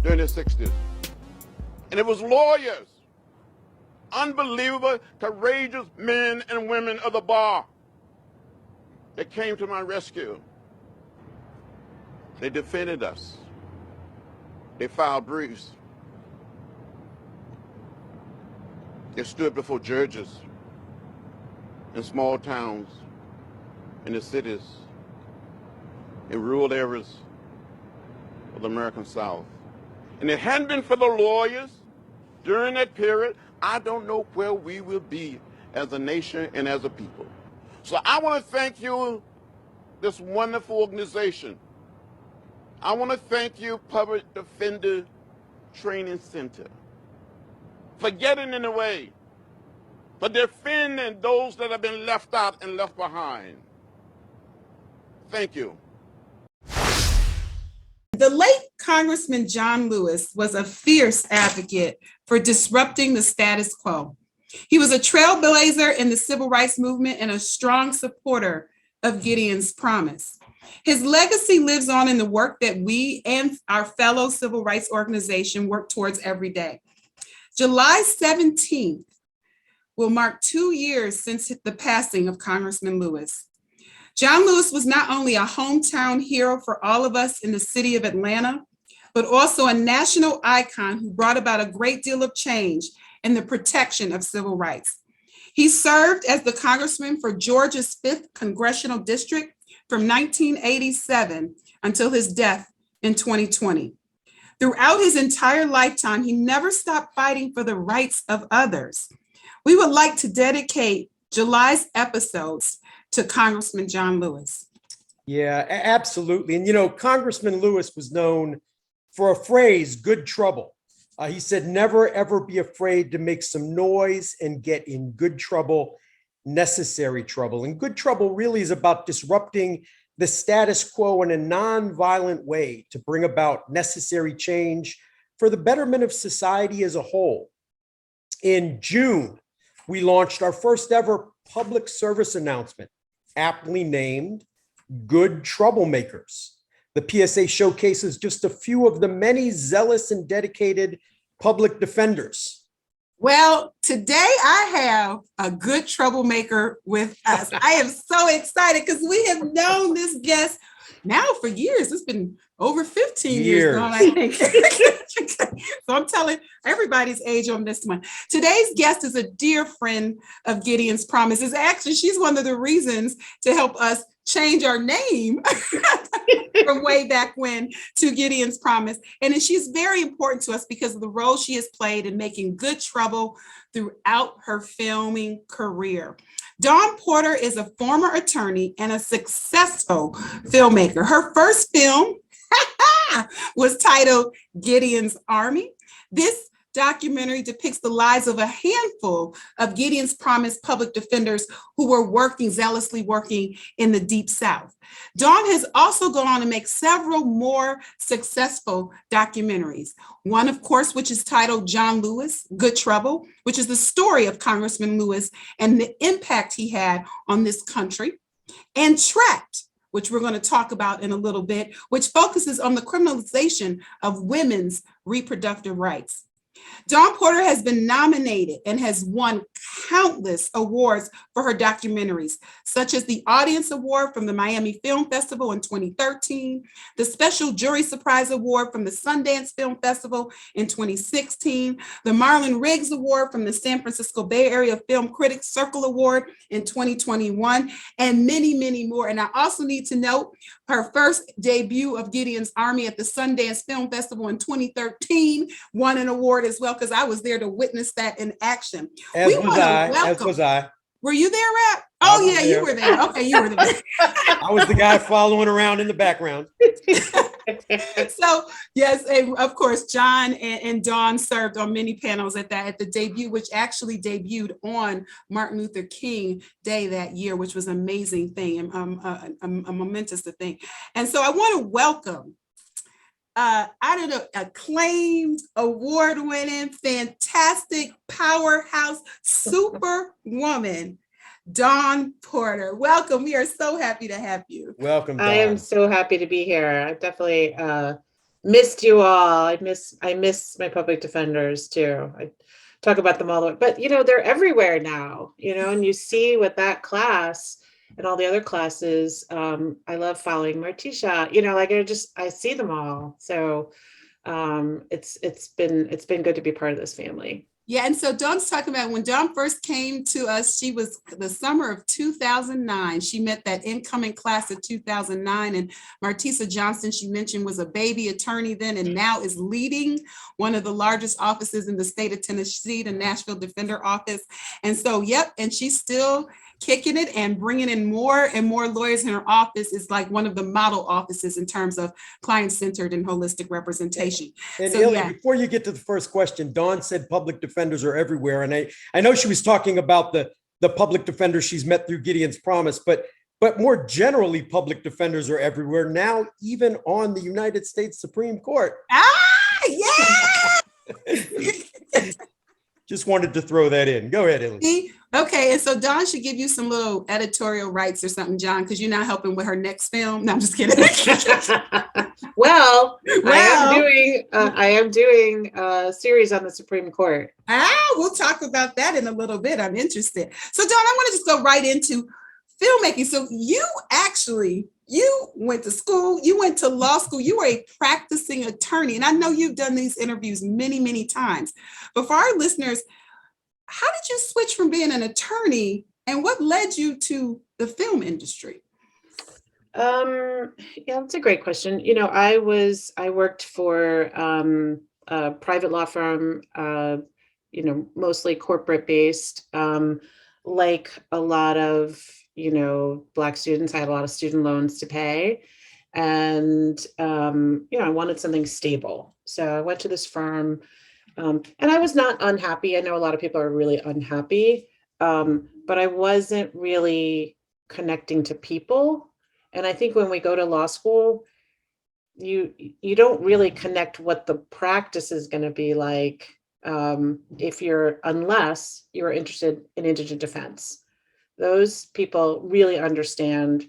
during the 60s. And it was lawyers, unbelievable, courageous men and women of the bar that came to my rescue. They defended us. They filed briefs. They stood before judges in small towns, in the cities, in rural areas of the American South. And if it hadn't been for the lawyers during that period, I don't know where we will be as a nation and as a people. So I want to thank you, this wonderful organization. I want to thank you, Public Defender Training Center, for getting in the way, for defending those that have been left out and left behind. Thank you. The late Congressman John Lewis was a fierce advocate for disrupting the status quo. He was a trailblazer in the civil rights movement and a strong supporter of Gideon's promise. His legacy lives on in the work that we and our fellow civil rights organization work towards every day. July 17th will mark 2 years since the passing of Congressman Lewis. John Lewis was not only a hometown hero for all of us in the city of Atlanta, but also a national icon who brought about a great deal of change in the protection of civil rights. He served as the congressman for Georgia's 5th Congressional District from 1987 until his death in 2020. Throughout his entire lifetime, he never stopped fighting for the rights of others. We would like to dedicate July's episodes to Congressman John Lewis. Yeah, absolutely. And, you know, Congressman Lewis was known for a phrase, good trouble. He said, never, ever be afraid to make some noise and get in good trouble, necessary trouble. And good trouble really is about disrupting the status quo in a nonviolent way to bring about necessary change for the betterment of society as a whole. In June, we launched our first ever public service announcement, aptly named Good Troublemakers. The PSA showcases just a few of the many zealous and dedicated public defenders. Well, today I have a good troublemaker with us. I am so excited because we have known this guest now for years. It's been over 15 years now, I think. So I'm telling everybody's age on this one. Today's guest is a dear friend of Gideon's Promise. Actually, she's one of the reasons to help us change our name from way back when to Gideon's Promise. And she's very important to us because of the role she has played in making good trouble throughout her filming career. Dawn Porter is a former attorney and a successful filmmaker. Her first film was titled Gideons Army. This documentary depicts the lives of a handful of Gideon's Promise public defenders who were zealously working in the Deep South. Dawn has also gone on to make several more successful documentaries. One, of course, which is titled John Lewis, Good Trouble, which is the story of Congressman Lewis and the impact he had on this country. And Trapped, which we're going to talk about in a little bit, which focuses on the criminalization of women's reproductive rights. Dawn Porter has been nominated and has won countless awards for her documentaries, such as the Audience Award from the Miami Film Festival in 2013, the Special Jury Surprise Award from the Sundance Film Festival in 2016, the Marlon Riggs Award from the San Francisco Bay Area Film Critics Circle Award in 2021, and many, many more. And I also need to note her first debut of Gideon's Army at the Sundance Film Festival in 2013 won an award as well, because I was there to witness that in action. As was I. Were you there, Rap? Oh, yeah, you were there. Okay, you were there. I was the guy following around in the background. So, yes, and of course, John and Dawn served on many panels at the debut, which actually debuted on Martin Luther King Day that year, which was an amazing thing, a momentous thing. And so I want to welcome acclaimed, award-winning, fantastic, powerhouse, superwoman, Dawn Porter. Welcome. We are so happy to have you. Welcome, Dawn. I am so happy to be here. I definitely Missed you all. I miss my public defenders too. I talk about them all the way, but they're everywhere now, and you see with that class and all the other classes. I love following Martisha, like I see them all. So it's been good to be part of this family. Yeah, and so Dawn's talking about when Dawn first came to us, she was the summer of 2009. She met that incoming class of 2009. And Martisa Johnson, she mentioned, was a baby attorney then and now is leading one of the largest offices in the state of Tennessee, the Nashville Defender Office. And so, yep, and she's still kicking it and bringing in more and more lawyers in her office. Is like one of the model offices in terms of client-centered and holistic representation. And So, Illy, yeah. before you get to the first question, Dawn said public defenders are everywhere. And I know she was talking about the public defenders she's met through Gideon's Promise, but more generally, public defenders are everywhere now, even on the United States Supreme Court. Yeah! Just wanted to throw that in. Go ahead, Illy. Okay, and so Dawn should give you some little editorial rights or something, John, because you're not helping with her next film. No, I'm just kidding. Well, I am doing a series on the Supreme Court. We'll talk about that in a little bit. I'm interested. So Dawn, I want to just go right into filmmaking. So you went to school, you went to law school, you were a practicing attorney. And I know you've done these interviews many, many times. But for our listeners, how did you switch from being an attorney and what led you to the film industry? Yeah, that's a great question. I worked for a private law firm, mostly corporate based. Like a lot of, Black students, I had a lot of student loans to pay. And, I wanted something stable. So I went to this firm. And I was not unhappy. I know a lot of people are really unhappy, but I wasn't really connecting to people. And I think when we go to law school, you don't really connect what the practice is going to be like unless you're interested in indigent defense. Those people really understand,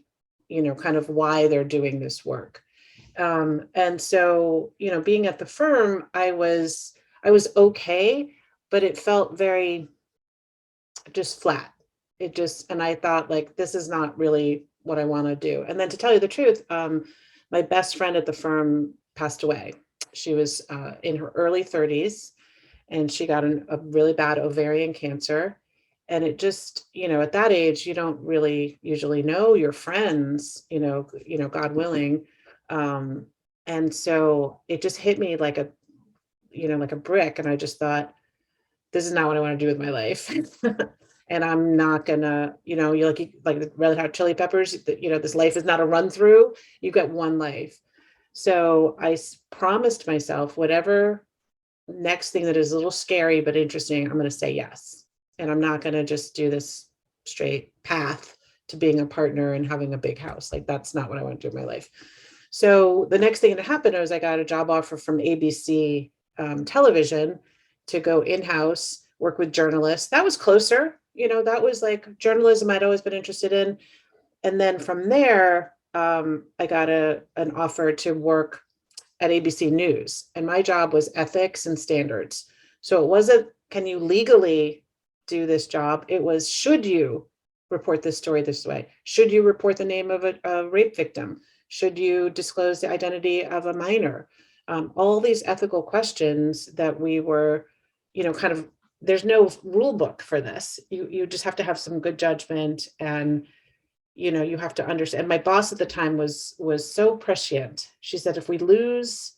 kind of why they're doing this work. And so, being at the firm, I was okay, but it felt very just flat. And I thought, like, this is not really what I want to do. And then to tell you the truth, my best friend at the firm passed away. She was in her early 30s and she got a really bad ovarian cancer. And it just, at that age, you don't really usually know your friends, God willing. And so it just hit me like a brick. And I just thought, this is not what I want to do with my life. And I'm not gonna, you like the Red Hot Chili Peppers, this life is not a run through. You get one life. So I promised myself, whatever next thing that is a little scary but interesting, I'm going to say yes. And I'm not going to just do this straight path to being a partner and having a big house. Like, that's not what I want to do in my life. So the next thing that happened was I got a job offer from ABC television to go in-house, work with journalists. That was closer. That was like journalism I'd always been interested in. And then from there, I got an offer to work at ABC News. And my job was ethics and standards. So it wasn't, can you legally do this job? It was, should you report this story this way? Should you report the name of a rape victim? Should you disclose the identity of a minor? All these ethical questions that we were, kind of, there's no rule book for this. You just have to have some good judgment, and you have to understand. My boss at the time was so prescient. She said, if we lose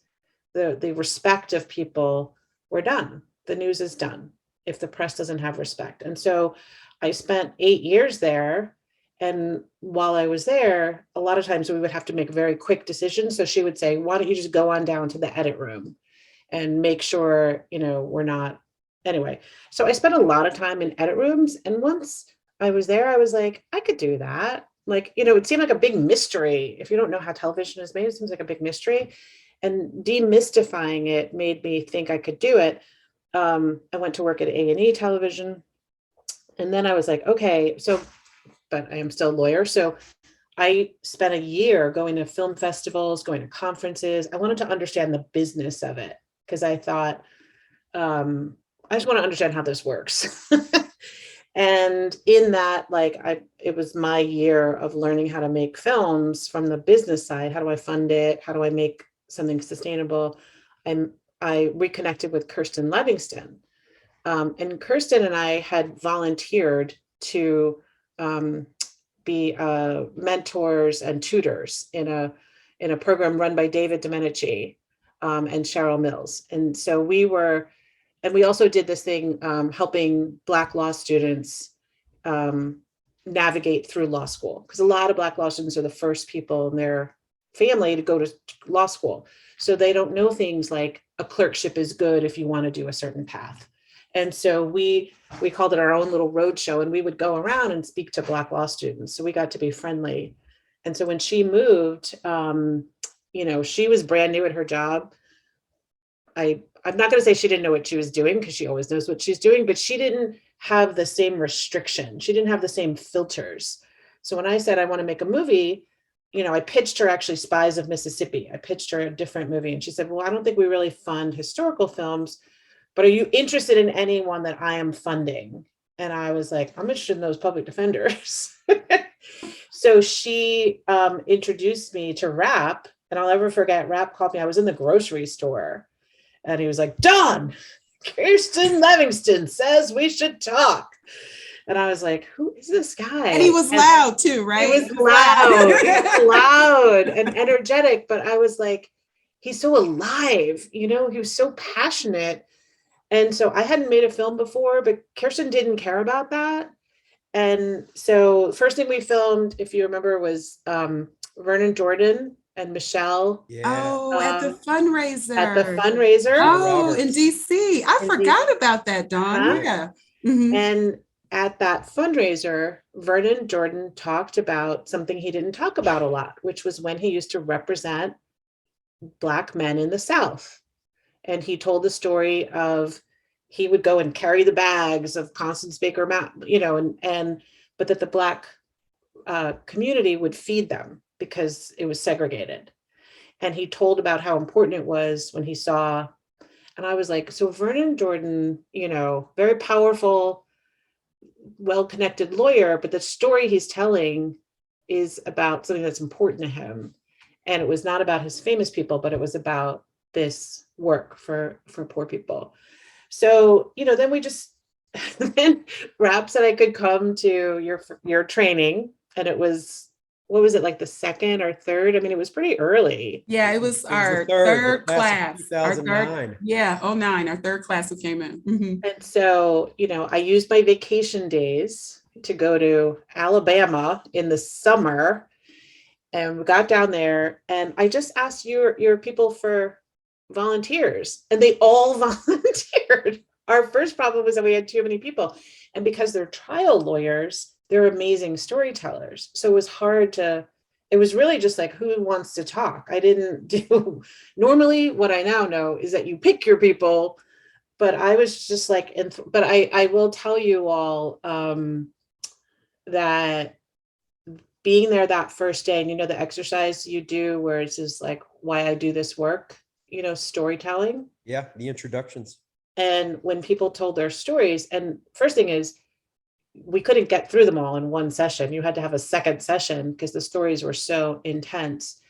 the respect of people, we're done. The news is done if the press doesn't have respect. And so I spent 8 years there. And while I was there, a lot of times we would have to make very quick decisions. So she would say, why don't you just go on down to the edit room and make sure, we're not. Anyway, so I spent a lot of time in edit rooms. And once I was there, I was like, I could do that. Like, it seemed like a big mystery. If you don't know how television is made, it seems like a big mystery. And demystifying it made me think I could do it. I went to work at A&E television. And then I was like, okay, but I am still a lawyer. So I spent a year going to film festivals, going to conferences. I wanted to understand the business of it because I thought, I just want to understand how this works. And in that, like, it was my year of learning how to make films from the business side. How do I fund it? How do I make something sustainable? I reconnected with Kirsten Livingston. And Kirsten and I had volunteered to be mentors and tutors in a program run by David Domenici and Cheryl Mills. And so we also did this thing helping Black law students navigate through law school, because a lot of Black law students are the first people in their family to go to law school. So they don't know things like a clerkship is good if you want to do a certain path. And so we called it our own little road show, and we would go around and speak to Black law students. So we got to be friendly. And so when she moved, she was brand new at her job. I'm not going to say she didn't know what she was doing, because she always knows what she's doing, but she didn't have the same restriction. She didn't have the same filters. So when I said I want to make a movie, I pitched her actually Spies of Mississippi. I pitched her a different movie, and she said, well, I don't think we really fund historical films, but are you interested in anyone that I am funding? And I was like, I'm interested in those public defenders. So she introduced me to Rap, and I'll never forget, Rap called me. I was in the grocery store, and he was like, Dawn, Kirsten Livingston says we should talk. And I was like, who is this guy? And he was loud too, right? He was loud. He was loud and energetic, but I was like, he's so alive, he was so passionate. And so I hadn't made a film before, but Kirsten didn't care about that. And so first thing we filmed, if you remember, was Vernon Jordan and Michelle. Yeah. Oh, at the fundraiser. Oh, in DC. I forgot about that, Dawn. Yeah. Mm-hmm. And at that fundraiser, Vernon Jordan talked about something he didn't talk about a lot, which was when he used to represent Black men in the South. And he told the story of he would go and carry the bags of Constance Baker Mountain, but that the Black community would feed them because it was segregated. And he told about how important it was when he saw, and I was like, so Vernon Jordan, very powerful, well-connected lawyer, but the story he's telling is about something that's important to him. And it was not about his famous people, but it was about this work for poor people. So, then we just, then Rap said I could come to your training, and it was, what was it, like the second or third? I mean, it was pretty early. Yeah, it was our third class. 2009. Yeah, 2009, our third class who came in. Mm-hmm. And so, I used my vacation days to go to Alabama in the summer, and we got down there, and I just asked your people for volunteers, and they all volunteered. Our first problem was that we had too many people, and because they're trial lawyers, they're amazing storytellers. So it was really just like, who wants to talk? I didn't do, normally what I now know is that you pick your people, but I was just like, but I will tell you all that being there that first day, and the exercise you do where it's just like, why I do this work, storytelling. Yeah, the introductions. And when people told their stories, and first thing is, we couldn't get through them all in one session. You had to have a second session because the stories were so intense.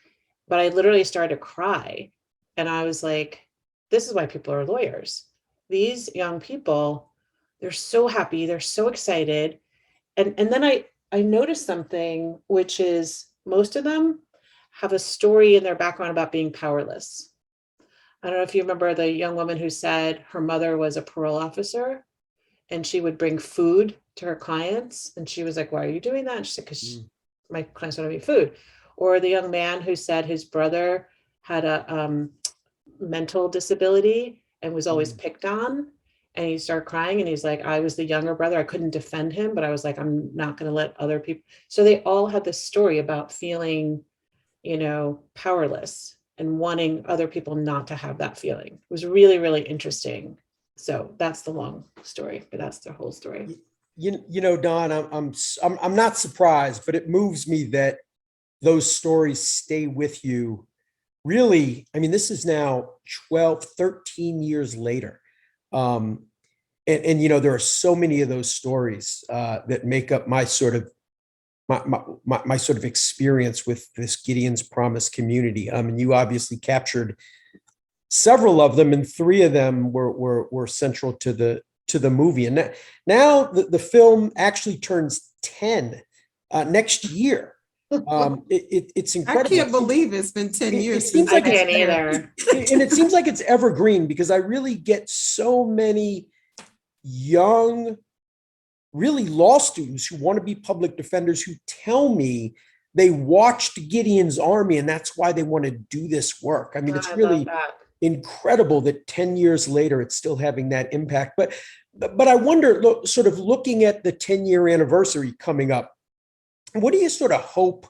But I literally started to cry. And I was like, this is why people are lawyers. These young people, they're so happy. They're so excited. And then I noticed something, which is most of them have a story in their background about being powerless. I don't know if you remember the young woman who said her mother was a parole officer, and she would bring food to her clients. And she was like, why are you doing that? And she said, because my clients don't have any food. Or the young man who said his brother had a mental disability and was always picked on. And he started crying, and he's like, I was the younger brother. I couldn't defend him, but I was like, I'm not going to let other people. So they all had this story about feeling, powerless and wanting other people not to have that feeling. It was really, really interesting. So that's the long story, but that's the whole story. Dawn, I'm not surprised, but it moves me that those stories stay with you. Really, I mean, this is now 12, 13 years later. And you know, there are so many of those stories that make up my sort of my sort of experience with this Gideon's Promise community. And you obviously captured several of them, and three of them were central to the movie. And now the film actually turns 10 next year. It's incredible. I can't believe it's been 10 years. It seems I like can't either. and it seems like it's evergreen, because I really get so many young, really law students who want to be public defenders who tell me they watched Gideon's Army and that's why they want to do this work. I mean, it's really incredible that 10 years later it's still having that impact. But I wonder, sort of looking at the 10-year anniversary coming up, what do you sort of hope?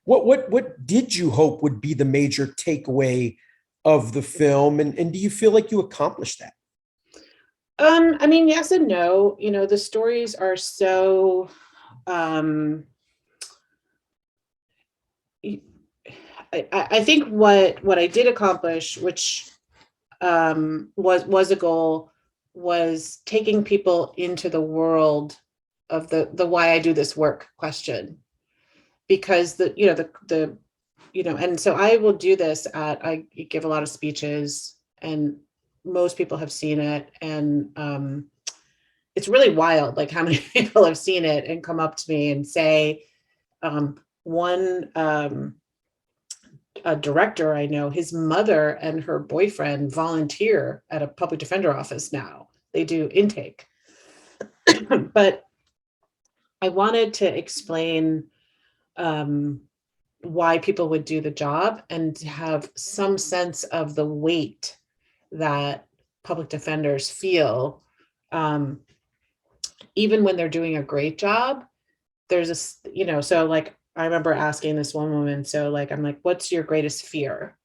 What did you hope would be the major takeaway of the film, and do you feel like you accomplished that? I mean, yes and no. You know, the stories are so I think what I did accomplish, which was a goal, was taking people into the world of the why I do this work question, because and so I will do this I give a lot of speeches, and most people have seen it, and it's really wild, like how many people have seen it and come up to me and say, a director I know, his mother and her boyfriend volunteer at a public defender office now. They do intake. But I wanted to explain why people would do the job, and to have some sense of the weight that public defenders feel, even when they're doing a great job. There's a, so like, I remember asking this one woman, so like, I'm like, what's your greatest fear?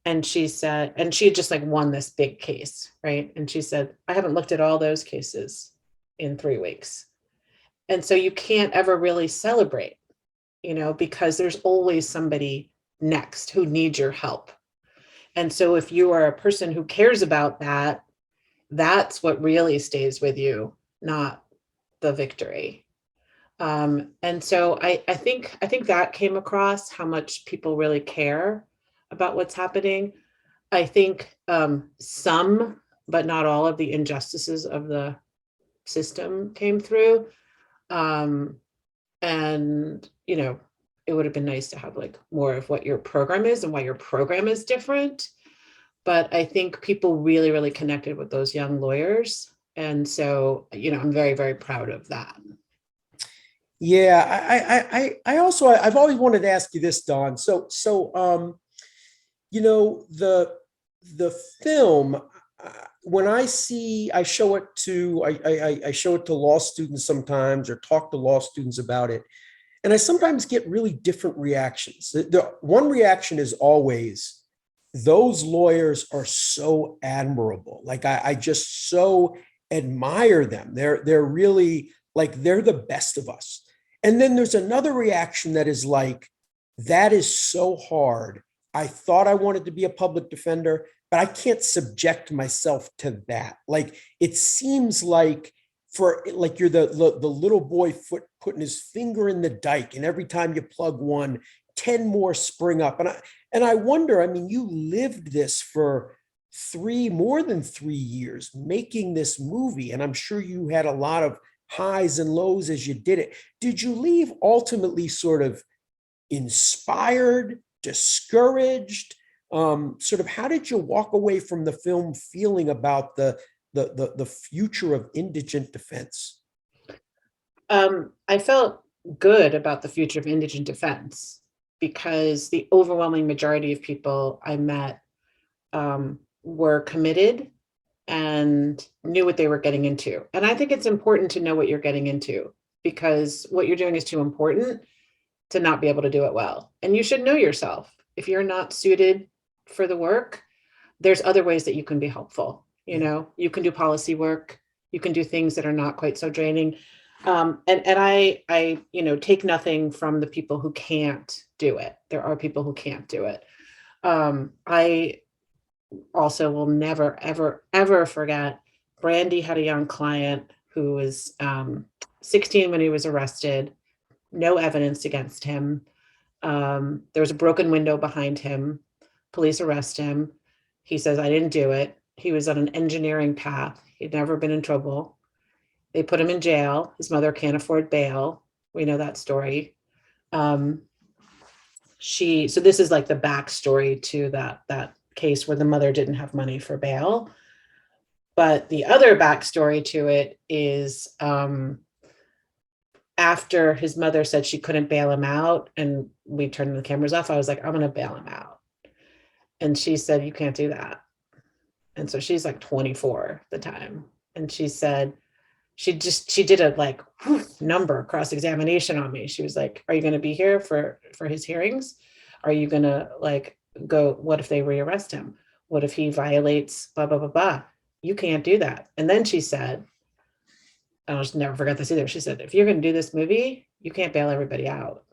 And she said, and she had just like won this big case, right? And she said, I haven't looked at all those cases in 3 weeks. And so you can't ever really celebrate, because there's always somebody next who needs your help. And so if you are a person who cares about that, that's what really stays with you, not the victory. And so I think that came across, how much people really care about what's happening. I think some, but not all, of the injustices of the system came through. And it would have been nice to have like more of what your program is and why your program is different. But I think people really, really connected with those young lawyers. And so, I'm very, very proud of that. Yeah, I've always wanted to ask you this, Dawn. So the film, when I show it to law students sometimes, or talk to law students about it, and I sometimes get really different reactions. The one reaction is always, those lawyers are so admirable. Like I just so admire them. They're really like, they're the best of us. And then there's another reaction that is like, that is so hard. I thought I wanted to be a public defender, but I can't subject myself to that. Like, it seems like you're the little boy putting his finger in the dike, and every time you plug one, 10 more spring up. And I wonder, I mean, you lived this for more than 3 years, making this movie, and I'm sure you had a lot of highs and lows as you did it. Did you leave ultimately sort of inspired, discouraged? Sort of, how did you walk away from the film feeling about the future of indigent defense? I felt good about the future of indigent defense, because the overwhelming majority of people I met were committed and knew what they were getting into. And I think it's important to know what you're getting into, because what you're doing is too important to not be able to do it well. And you should know yourself. If you're not suited for the work, there's other ways that you can be helpful. You can do policy work. You can do things that are not quite so draining. And I, you know, take nothing from the people who can't do it. There are people who can't do it. I also will never, ever, ever forget. Brandy had a young client who was 16 when he was arrested. No evidence against him. There was a broken window behind him. Police arrest him. He says, I didn't do it. He was on an engineering path. He'd never been in trouble. They put him in jail. His mother can't afford bail. We know that story. So this is like the backstory to that case where the mother didn't have money for bail. But the other backstory to it is after his mother said she couldn't bail him out and we turned the cameras off, I was like, I'm going to bail him out. And she said, you can't do that. And so she's like 24 at the time. And she said, she did a like number cross-examination on me. She was like, are you going to be here for his hearings? Are you going to like go, what if they rearrest him? What if he violates blah, blah, blah, blah? You can't do that. And then she said, I'll just never forget this either. She said, if you're going to do this movie, you can't bail everybody out.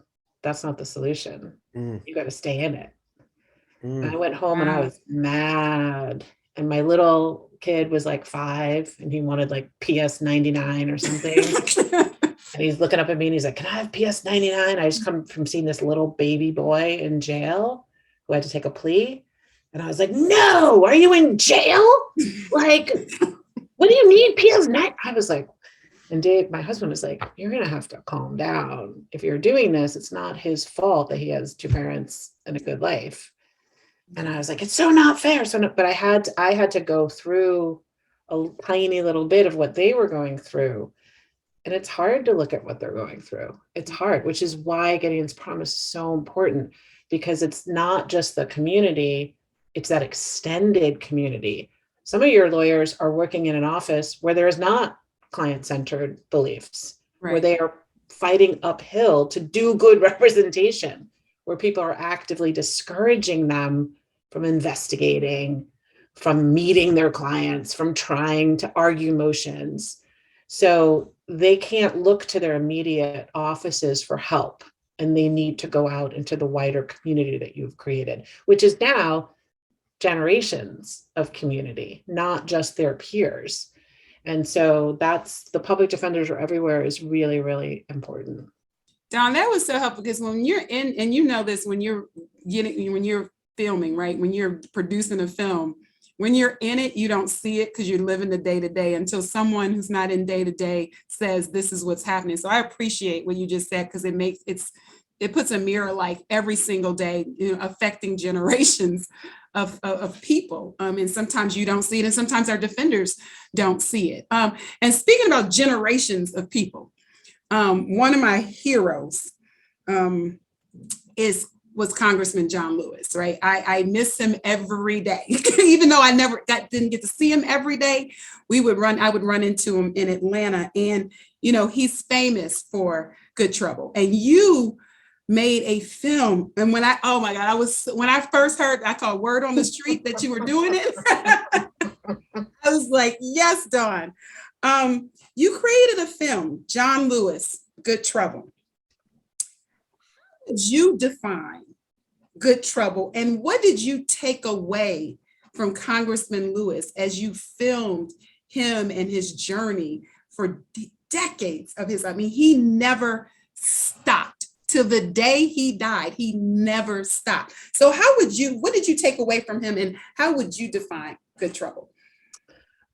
That's not the solution. You got to stay in it. And I went home and I was mad. And my little kid was like 5 and he wanted like PS 99 or something. And he's looking up at me and he's like, can I have PS 99? I just come from seeing this little baby boy in jail who had to take a plea. And I was like, no, are you in jail? Like, what do you need PS 9? I was like, and Dave, my husband was like, you're going to have to calm down. If you're doing this, it's not his fault that he has 2 parents and a good life. And I was like, it's so not fair. But I had to go through a tiny little bit of what they were going through. And it's hard to look at what they're going through. It's hard, which is why Gideon's Promise is so important, because it's not just the community, it's that extended community. Some of your lawyers are working in an office where there is not client-centered beliefs, right, where they are fighting uphill to do good representation, where people are actively discouraging them from investigating, from meeting their clients, from trying to argue motions. So they can't look to their immediate offices for help, and they need to go out into the wider community that you've created, which is now generations of community, not just their peers. And so that's, the public defenders are everywhere is really, really important. Don, that was so helpful, because when you're in, and you know this, when you're filming, right? When you're producing a film, when you're in it, you don't see it because you're living the day-to-day until someone who's not in day-to-day says, this is what's happening. So I appreciate what you just said, because it puts a mirror like every single day, affecting generations of people. And sometimes you don't see it, and sometimes our defenders don't see it. And speaking about generations of people, one of my heroes was Congressman John Lewis, right? I miss him every day, even though I didn't get to see him every day. I would run into him in Atlanta, and he's famous for Good Trouble. And you made a film, and when I first heard, I called word on the street that you were doing it. I was like, yes, Dawn. You created a film, John Lewis, Good Trouble. How did you define Good Trouble, and what did you take away from Congressman Lewis as you filmed him and his journey for decades of his? I mean, he never stopped. Till the day he died, he never stopped. So what did you take away from him, and how would you define Good Trouble?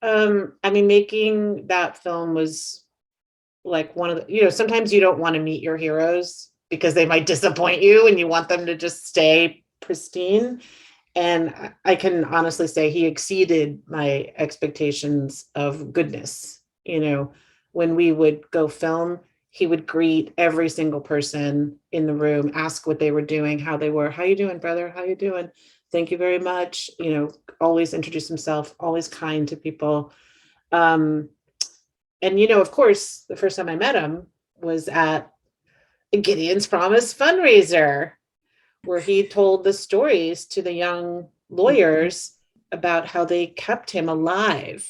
Making that film was like one of the, sometimes you don't want to meet your heroes because they might disappoint you and you want them to just stay pristine. And I can honestly say he exceeded my expectations of goodness. When we would go film, he would greet every single person in the room, ask what they were doing, how they were. How you doing, brother? How you doing? Thank you very much. Always introduce himself, always kind to people. And of course, the first time I met him was at a Gideon's Promise fundraiser, where he told the stories to the young lawyers about how they kept him alive.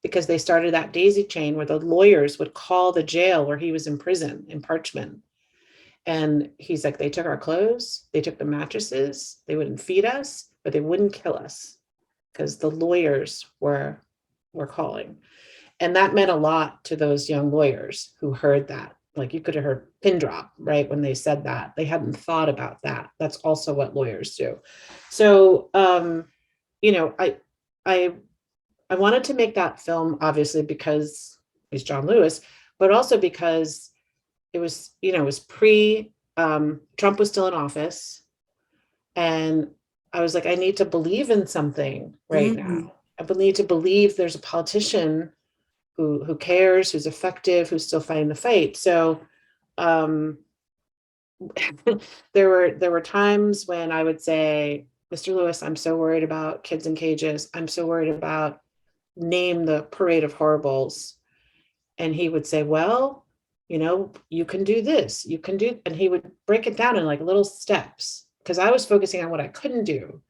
because they started that daisy chain where the lawyers would call the jail where he was in prison in Parchman. And he's like, they took our clothes, they took the mattresses, they wouldn't feed us, but they wouldn't kill us because the lawyers were calling. And that meant a lot to those young lawyers who heard that. Like you could have heard pin drop, right? When they said that, they hadn't thought about that. That's also what lawyers do. So, you know, I wanted to make that film, obviously, because he's John Lewis, but also because it was, you know, it was Trump was still in office. And I was like, I need to believe in something right now. I need to believe there's a politician who cares, who's effective, who's still fighting the fight. So there were times when I would say, Mr. Lewis, I'm so worried about kids in cages. I'm so worried about name the parade of horribles. And he would say, well, you know, you can do this, you can do, and he would break it down in like little steps because I was focusing on what I couldn't do.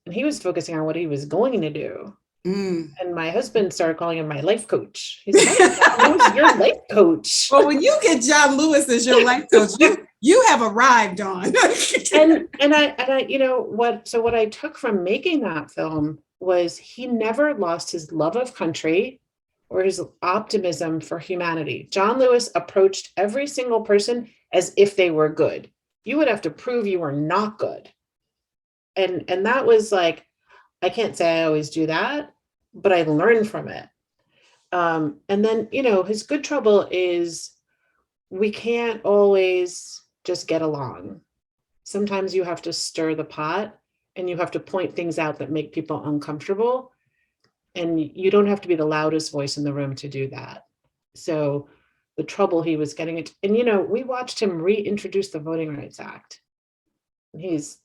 And he was focusing on what he was going to do. And my husband started calling him my life coach. He's like, who's your life coach? Well, when you get John Lewis as your life coach, you have arrived on. and I, you know what? So what I took from making that film was he never lost his love of country or his optimism for humanity. John Lewis approached every single person as if they were good. You would have to prove you were not good. And that was like, I can't say I always do that, but I learned from it. And then, you know, his good trouble is we can't always just get along. Sometimes you have to stir the pot and you have to point things out that make people uncomfortable. And you don't have to be the loudest voice in the room to do that. So the trouble he was getting into, and, you know, we watched him reintroduce the Voting Rights Act. He's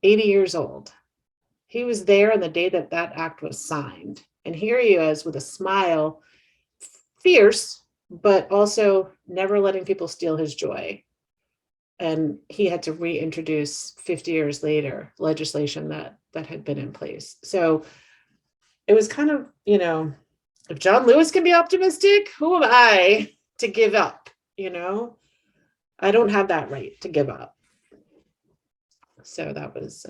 80 years old. He was there on the day that that act was signed. And here he is with a smile, fierce, but also never letting people steal his joy. And he had to reintroduce 50 years later legislation that had been in place. So it was kind of, you know, if John Lewis can be optimistic, who am I to give up? You know, I don't have that right to give up. So that was,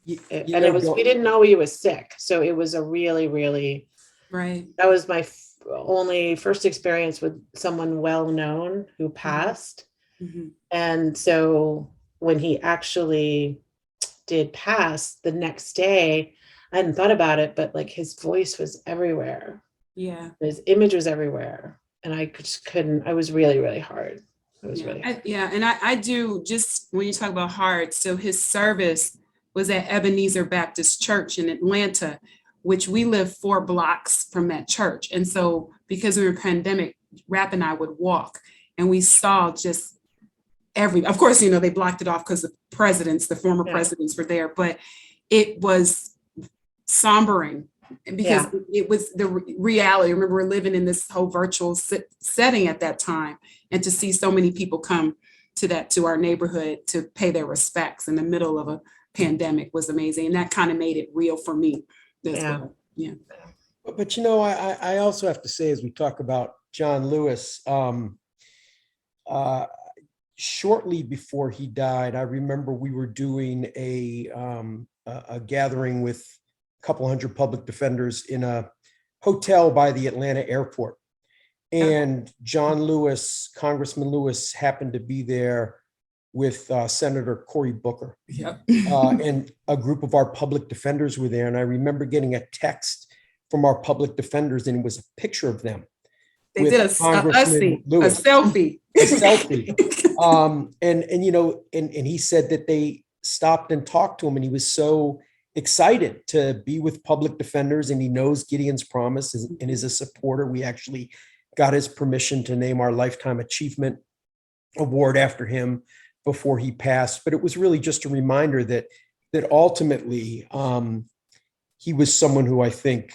we didn't know he was sick. So it was a really, really, right. That was my only first experience with someone well-known who passed. Mm-hmm. And so when he actually did pass the next day, I hadn't thought about it, but like his voice was everywhere. Yeah. His image was everywhere. And I just couldn't, I was really, really hard. It was really hard. And I do, just when you talk about hard, so his service was at Ebenezer Baptist Church in Atlanta, which we live 4 blocks from that church. And so because we were pandemic, Rap and I would walk and we saw just of course, you know, they blocked it off because the former presidents were there, but it was sombering because it was the reality. I remember we're living in this whole virtual setting at that time, and to see so many people come to our neighborhood to pay their respects in the middle of a pandemic was amazing. And that kind of made it real for me as well. Yeah. But, you know, I also have to say, as we talk about John Lewis, shortly before he died, I remember we were doing a gathering with a couple hundred public defenders in a hotel by the Atlanta airport. And John Lewis, Congressman Lewis, happened to be there with Senator Cory Booker. And a group of our public defenders were there. And I remember getting a text from our public defenders, and it was a picture of them. They did a selfie. A selfie. And you know, and he said that they stopped and talked to him, and he was so excited to be with public defenders, and he knows Gideon's Promise and is a supporter. We actually got his permission to name our Lifetime Achievement Award after him before he passed. But it was really just a reminder that ultimately he was someone who I think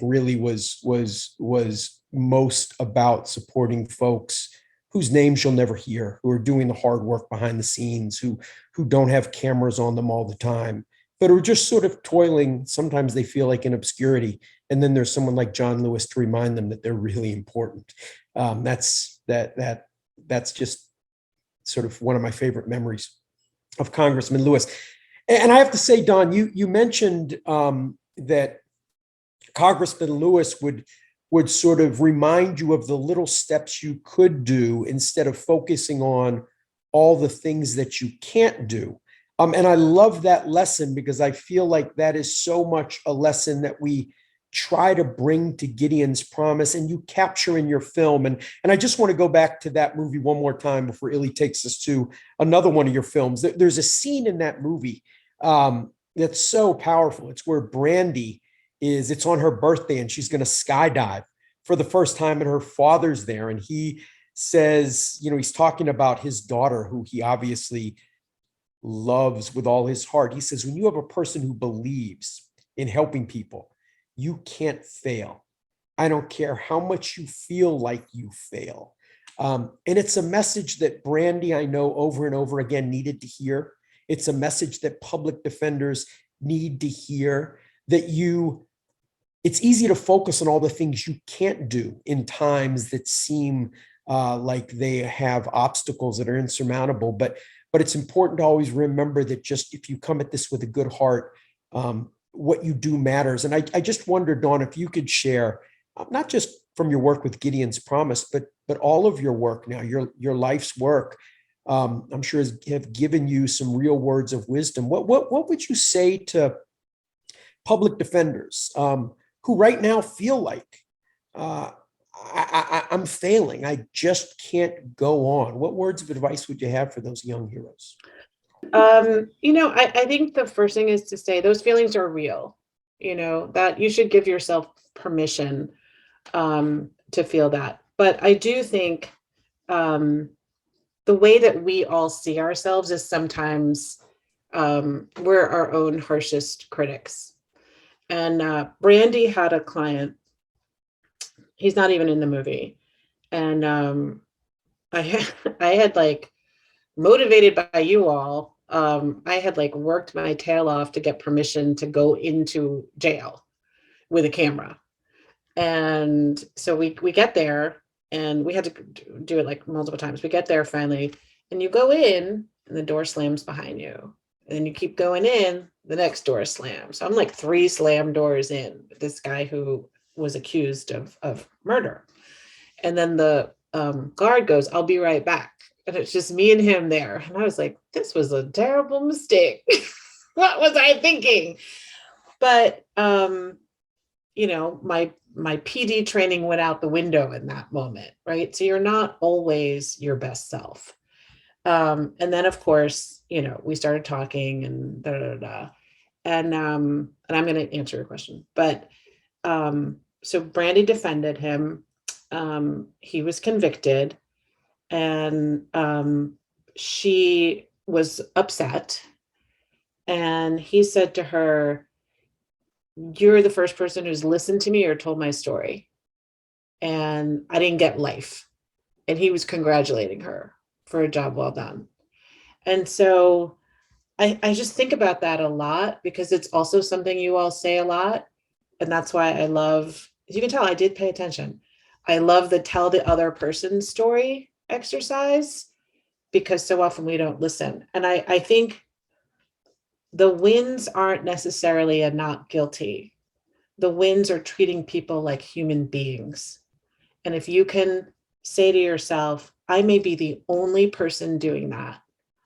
really was most about supporting folks whose names you'll never hear, who are doing the hard work behind the scenes, who don't have cameras on them all the time, but are just sort of toiling. Sometimes they feel like in obscurity. And then there's someone like John Lewis to remind them that they're really important. That's just sort of one of my favorite memories of Congressman Lewis. And I have to say, Don, you mentioned that Congressman Lewis would sort of remind you of the little steps you could do instead of focusing on all the things that you can't do. And I love that lesson because I feel like that is so much a lesson that we try to bring to Gideon's Promise and you capture in your film. And I just want to go back to that movie one more time before Illy takes us to another one of your films. There's a scene in that movie that's so powerful. It's where Brandy it's on her birthday and she's going to skydive for the first time and her father's there. And he says, he's talking about his daughter, who he obviously loves with all his heart. He says, when you have a person who believes in helping people, you can't fail. I don't care how much you feel like you fail. And it's a message that Brandy, I know over and over again, needed to hear. It's a message that public defenders need to hear, that it's easy to focus on all the things you can't do in times that seem like they have obstacles that are insurmountable. But it's important to always remember that just if you come at this with a good heart, what you do matters. And I just wonder, Dawn, if you could share, not just from your work with Gideon's Promise, but all of your work now, your life's work, I'm sure have given you some real words of wisdom. What would you say to public defenders who right now feel like I'm failing, I just can't go on? What words of advice would you have for those young heroes? I think the first thing is to say those feelings are real, that you should give yourself permission to feel that. But I do think the way that we all see ourselves is sometimes we're our own harshest critics. And Brandy had a client, he's not even in the movie. And I had like, motivated by you all, I had like worked my tail off to get permission to go into jail with a camera. And so we get there and we had to do it like multiple times. We get there finally, and you go in and the door slams behind you. And then you keep going in, the next door slams. So I'm like 3 slam doors in, this guy who was accused of murder. And then the guard goes, "I'll be right back." And it's just me and him there. And I was like, this was a terrible mistake. What was I thinking? But, my PD training went out the window in that moment, right? So you're not always your best self. And then, of course, we started talking and And I'm going to answer your question. But so Brandy defended him. He was convicted. And she was upset. And he said to her, "You're the first person who's listened to me or told my story. And I didn't get life." And he was congratulating her for a job well done. And so I just think about that a lot because it's also something you all say a lot. And that's why I love, as you can tell, I did pay attention. I love the tell the other person's story exercise because so often we don't listen. And I think the wins aren't necessarily a not guilty. The wins are treating people like human beings. And if you can say to yourself, I may be the only person doing that.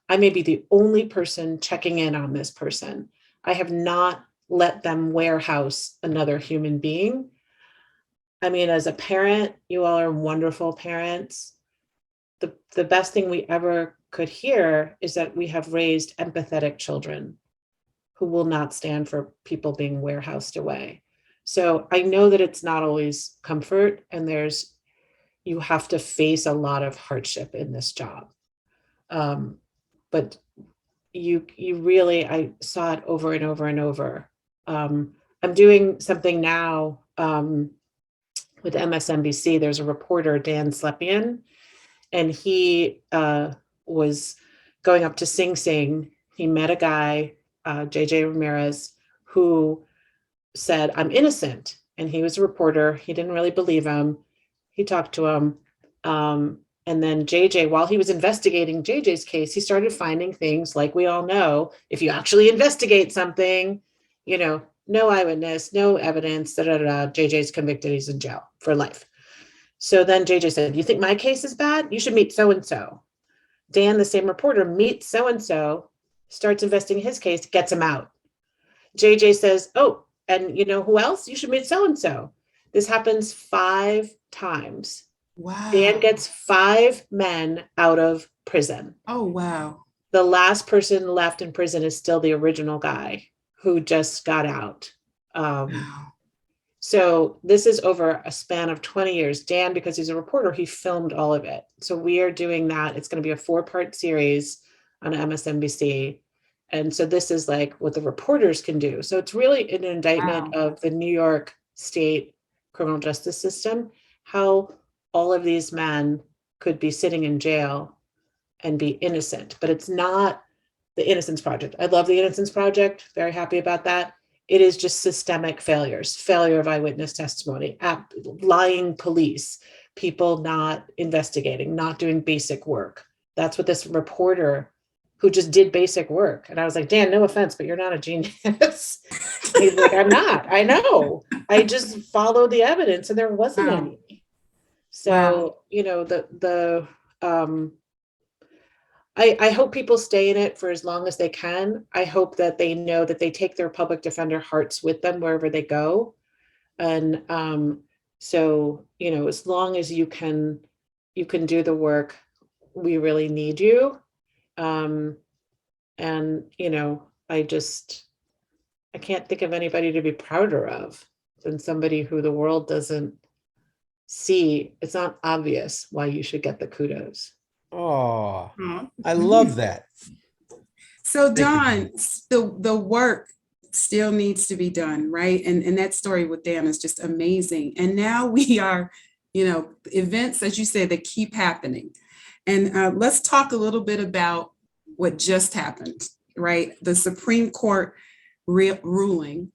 I may be the only person checking in on this person. I have not let them warehouse another human being. I mean, as a parent, you all are wonderful parents. The best thing we ever could hear is that we have raised empathetic children who will not stand for people being warehoused away. So I know that it's not always comfort, and you have to face a lot of hardship in this job. But you really, I saw it over and over and over. I'm doing something now with MSNBC. There's a reporter, Dan Slepian, and he was going up to Sing Sing. He met a guy JJ Ramirez, who said, I'm innocent. And he was a reporter. He didn't really believe him. He talked to him. And then JJ, while he was investigating JJ's case, he started finding things like we all know, if you actually investigate something, you know, no eyewitness, no evidence, JJ's convicted, he's in jail for life. So then JJ said, you think my case is bad? You should meet so-and-so. Dan, the same reporter, meets so-and-so, starts investigating his case, gets him out. JJ says, oh, and you know who else? You should meet so-and-so. This happens 5 times. Wow. Dan gets 5 men out of prison. Oh, wow. The last person left in prison is still the original guy who just got out. Wow. So this is over a span of 20 years. Dan, because he's a reporter, he filmed all of it. So we are doing that. It's going to be a 4-part series on MSNBC. And so this is like what the reporters can do. So it's really an indictment of the New York State criminal justice system, how all of these men could be sitting in jail and be innocent, but it's not the Innocence Project. I love the Innocence Project, very happy about that. It is just systemic failures, failure of eyewitness testimony, lying police, people not investigating, not doing basic work. That's what this reporter who just did basic work. And I was like, Dan, no offense, but you're not a genius. He's like, I'm not, I know. I just followed the evidence and there wasn't any. So, you know, I hope people stay in it for as long as they can. I hope that they know that they take their public defender hearts with them wherever they go. And so, you know, as long as you can do the work, we really need you. And, you know, I can't think of anybody to be prouder of than somebody who the world doesn't see. It's not obvious why you should get the kudos. Oh, I love that. So Don, the work still needs to be done, right? And that story with Dan is just amazing. And now we are, you know, events, as you said, that keep happening. And let's talk a little bit about what just happened, right? The Supreme Court ruling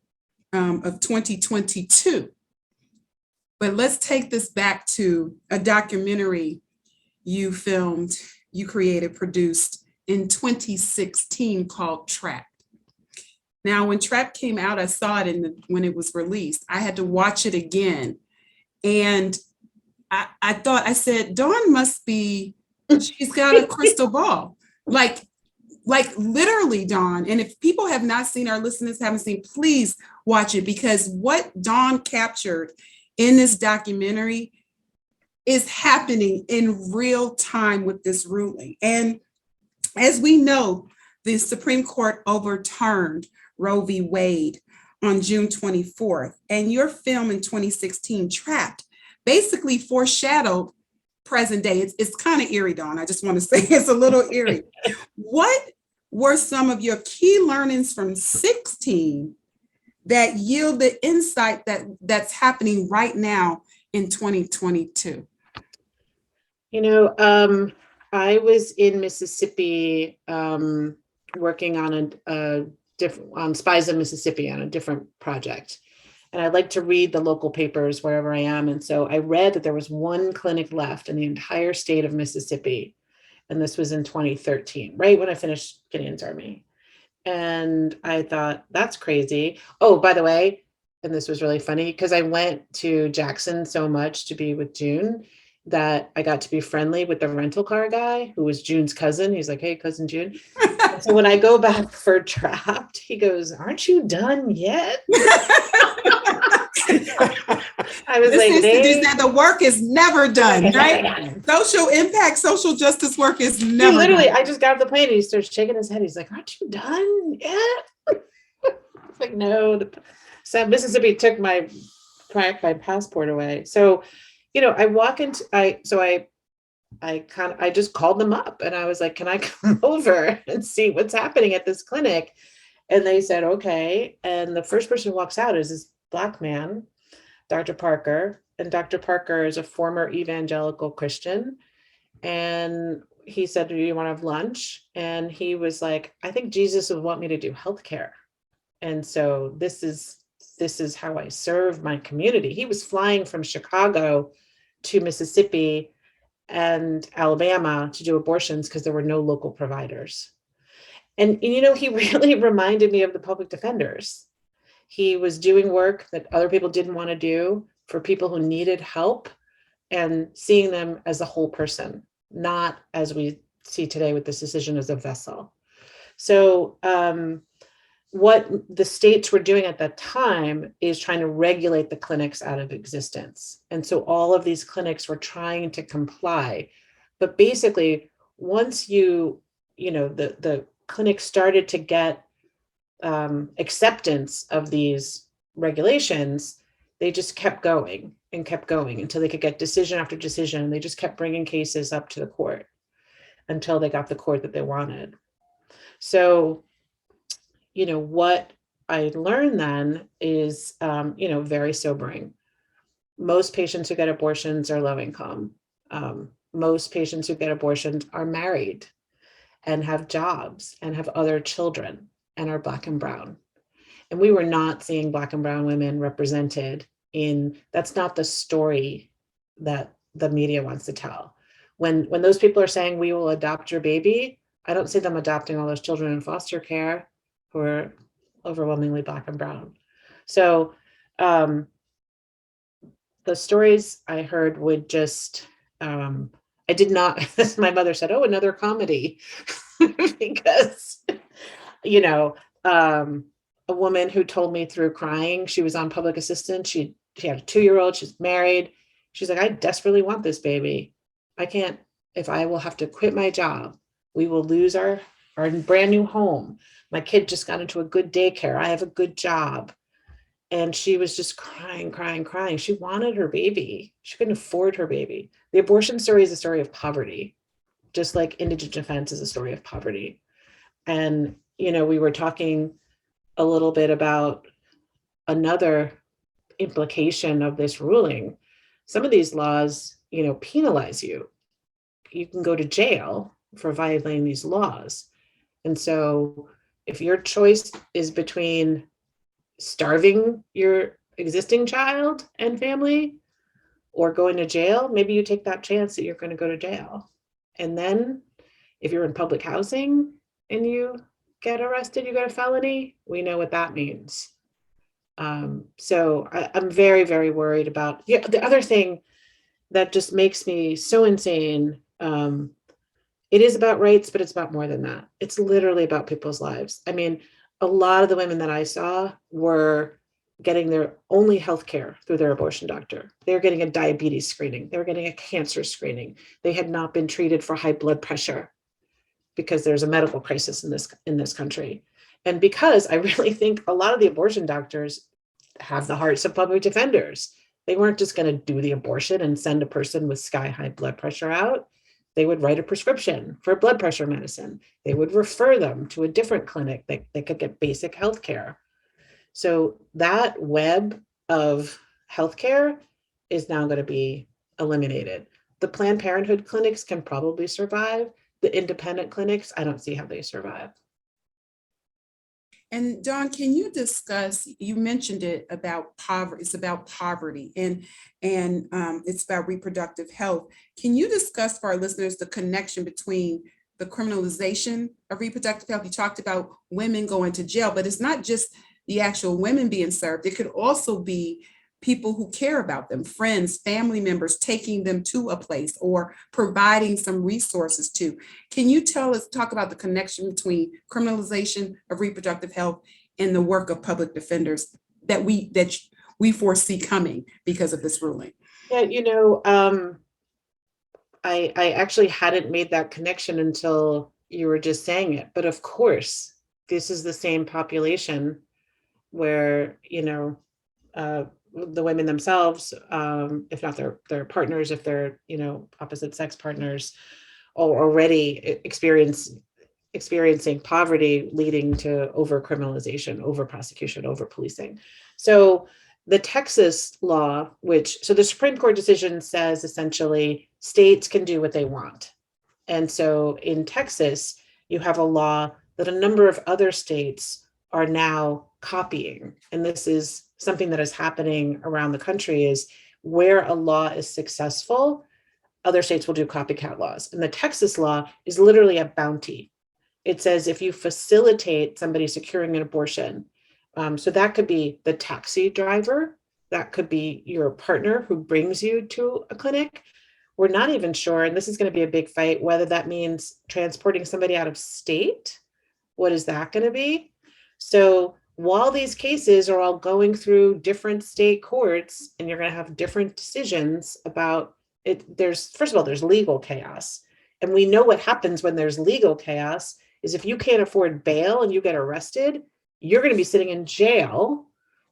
of 2022. But let's take this back to a documentary you filmed, you created, produced in 2016 called Trapped. Now, when Trapped came out, I saw it when it was released. I had to watch it again. And I said, Dawn must be, she's got a crystal ball. Like literally, Dawn. And if people have not seen, our listeners haven't seen, please watch it, because what Dawn captured in this documentary is happening in real time with this ruling. And as we know, the Supreme Court overturned Roe v. Wade on June 24th. And your film in 2016, Trapped, basically foreshadowed present day. It's kind of eerie, Dawn. I just want to say it's a little eerie. What were some of your key learnings from 16 that yield the insight that's happening right now in 2022? You know, I was in Mississippi working on on Spies of Mississippi on a different project. And I like to read the local papers wherever I am. And so I read that there was one clinic left in the entire state of Mississippi. And this was in 2013, right when I finished Gideons Army. And I thought, that's crazy. Oh, by the way, and this was really funny because I went to Jackson so much to be with June that I got to be friendly with the rental car guy who was June's cousin. He's like, hey, cousin June. So when I go back for Trapped, he goes, aren't you done yet? I was like, the work is never done, right? Social impact, social justice work is never literally, done. I just got off the plane and he starts shaking his head. He's like, aren't you done yet? It's like, no. So Mississippi took my passport away. So, you know, I walk into, I just called them up and I was like, can I come over and see what's happening at this clinic? And they said, okay. And the first person who walks out is this Black man, Dr. Parker. And Dr. Parker is a former evangelical Christian. And he said, do you want to have lunch? And he was like, I think Jesus would want me to do healthcare. And so this is how I serve my community. He was flying from Chicago to Mississippi and Alabama to do abortions because there were no local providers. And he really reminded me of the public defenders. He was doing work that other people didn't want to do for people who needed help and seeing them as a whole person, not as we see today with this decision as a vessel. So what the states were doing at that time is trying to regulate the clinics out of existence. And so all of these clinics were trying to comply. But basically, once the clinic started to get acceptance of these regulations, they just kept going until they could get decision after decision. They just kept bringing cases up to the court until they got the court that they wanted. So, what I learned then is, very sobering. Most patients who get abortions are low income. Most patients who get abortions are married and have jobs and have other children and are Black and brown. And we were not seeing Black and brown women represented that's not the story that the media wants to tell. When those people are saying, we will adopt your baby, I don't see them adopting all those children in foster care who are overwhelmingly Black and brown. So the stories I heard would just, I did not, as my mother said, oh, another comedy, because, a woman who told me through crying, she was on public assistance. She had a 2-year-old, she's married. She's like, I desperately want this baby. I can't, if I will have to quit my job, we will lose our brand new home. My kid just got into a good daycare. I have a good job. And she was just crying. She wanted her baby. She couldn't afford her baby. The abortion story is a story of poverty, just like indigent defense is a story of poverty. And, we were talking a little bit about another implication of this ruling. Some of these laws, penalize you. You can go to jail for violating these laws. And so if your choice is between starving your existing child and family or going to jail, maybe you take that chance that you're going to go to jail. And then if you're in public housing and you get arrested, you get a felony, we know what that means. So I'm very, very worried about the other thing that just makes me so insane. It is about rights, but it's about more than that. It's literally about people's lives. I mean, a lot of the women that I saw were getting their only health care through their abortion doctor. They were getting a diabetes screening. They were getting a cancer screening. They had not been treated for high blood pressure because there's a medical crisis in this country. And because I really think a lot of the abortion doctors have the hearts of public defenders. They weren't just going to do the abortion and send a person with sky high blood pressure out. They would write a prescription for blood pressure medicine. They would refer them to a different clinic that they could get basic health care. So that web of healthcare is now going to be eliminated. The Planned Parenthood clinics can probably survive. The independent clinics, I don't see how they survive. And Dawn, can you discuss, you mentioned it about poverty, it's about poverty and it's about reproductive health. Can you discuss for our listeners the connection between the criminalization of reproductive health? You talked about women going to jail, but it's not just the actual women being served. It could also be people who care about them, friends, family members, taking them to a place or providing some resources to. Can you talk about the connection between criminalization of reproductive health and the work of public defenders that we foresee coming because of this ruling? Yeah, I actually hadn't made that connection until you were just saying it. But of course, this is the same population where, the women themselves, if not their partners, if they're, opposite sex partners, are already experiencing poverty leading to over criminalization, over prosecution, over policing. So the Texas law, so the Supreme Court decision says essentially states can do what they want. And so in Texas, you have a law that a number of other states are now copying. And this is something that is happening around the country, is where a law is successful, other states will do copycat laws. And the Texas law is literally a bounty. It says if you facilitate somebody securing an abortion, so that could be the taxi driver, that could be your partner who brings you to a clinic. We're not even sure, and this is going to be a big fight, whether that means transporting somebody out of state. What is that going to be? So while these cases are all going through different state courts, and you're going to have different decisions about it, first of all, there's legal chaos. And we know what happens when there's legal chaos is if you can't afford bail and you get arrested, you're going to be sitting in jail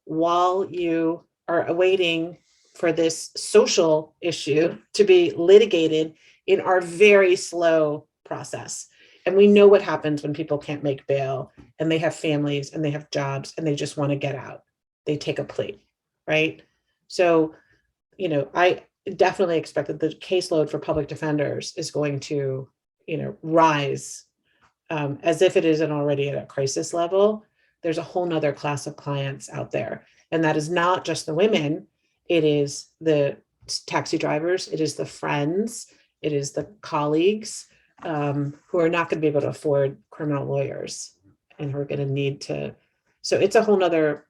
while you are awaiting for this social issue to be litigated in our very slow process. And we know what happens when people can't make bail and they have families and they have jobs and they just want to get out. They take a plea, right? So, I definitely expect that the caseload for public defenders is going to, rise as if it isn't already at a crisis level. There's a whole nother class of clients out there. And that is not just the women. It is the taxi drivers. It is the friends. It is the colleagues who are not going to be able to afford criminal lawyers and who are going to need to. So it's a whole nother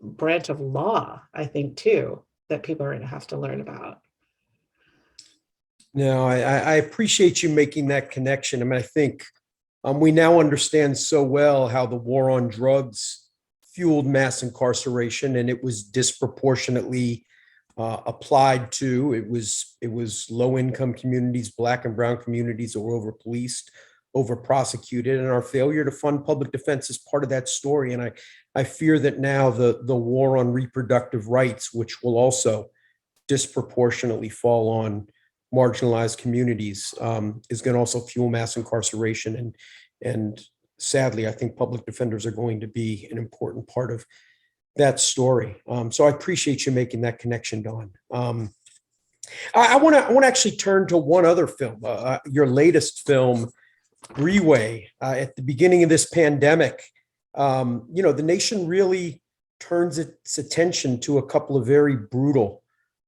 branch of law, I think, too, that people are going to have to learn about. No, I appreciate you making that connection. I mean, I think we now understand so well how the war on drugs fueled mass incarceration, and it was disproportionately applied to. It was low-income communities, Black and brown communities that were over-policed, over-prosecuted, and our failure to fund public defense is part of that story. And I fear that now the war on reproductive rights, which will also disproportionately fall on marginalized communities, is going to also fuel mass incarceration. And sadly, I think public defenders are going to be an important part of that story. So I appreciate you making that connection, Dawn. I want to actually turn to one other film, your latest film, Breeway. At the beginning of this pandemic, the nation really turns its attention to a couple of very brutal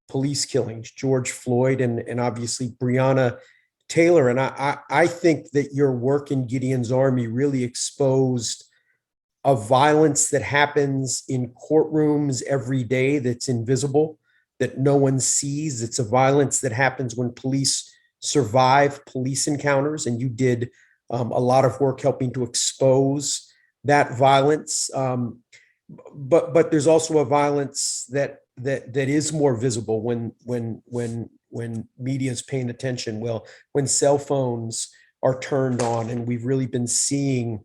police killings, George Floyd and obviously Brianna Taylor. And I think that your work in Gideon's Army really exposed a violence that happens in courtrooms every day that's invisible, that no one sees. It's a violence that happens when police survive police encounters, and you did a lot of work helping to expose that violence. But there's also a violence that is more visible when media is paying attention. Well, when cell phones are turned on, and we've really been seeing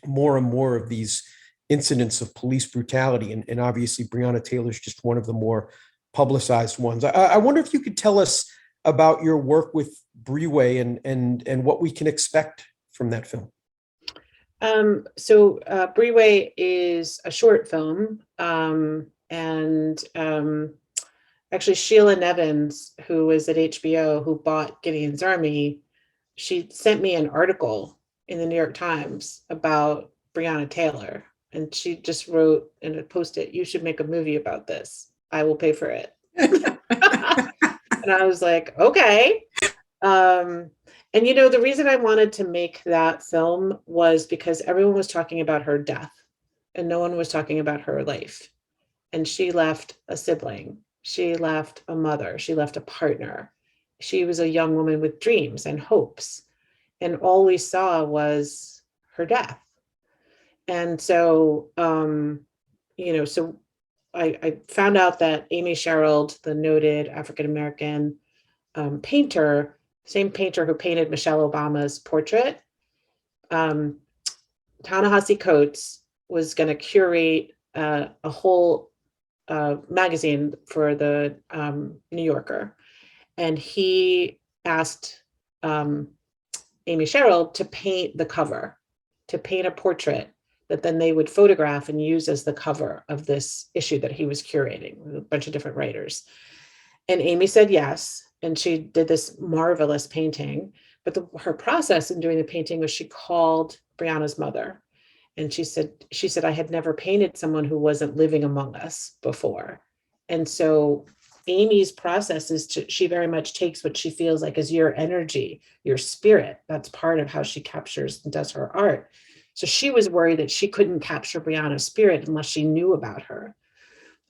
more and more of these incidents of police brutality. And obviously Brianna Taylor is just one of the more publicized ones. I wonder if you could tell us about your work with Breeway and what we can expect from that film. So Breeway is a short film. Actually Sheila Nevins, who was at HBO, who bought Gideon's Army, she sent me an article in the New York Times about Brianna Taylor. And she just wrote in a post-it, "You should make a movie about this. I will pay for it." And I was like, okay. And the reason I wanted to make that film was because everyone was talking about her death and no one was talking about her life. And she left a sibling. She left a mother. She left a partner. She was a young woman with dreams and hopes. And all we saw was her death. And so, so I found out that Amy Sherald, the noted African-American painter, same painter who painted Michelle Obama's portrait, Ta-Nehisi Coates was going to curate a whole magazine for the New Yorker. And he asked Amy Sherald to paint the cover, to paint a portrait that then they would photograph and use as the cover of this issue that he was curating with a bunch of different writers. And Amy said yes. And she did this marvelous painting. her process in doing the painting was she called Brianna's mother, and she said, I had never painted someone who wasn't living among us before. And so Amy's process is she very much takes what she feels like is your energy, your spirit. That's part of how she captures and does her art. So she was worried that she couldn't capture Brianna's spirit unless she knew about her.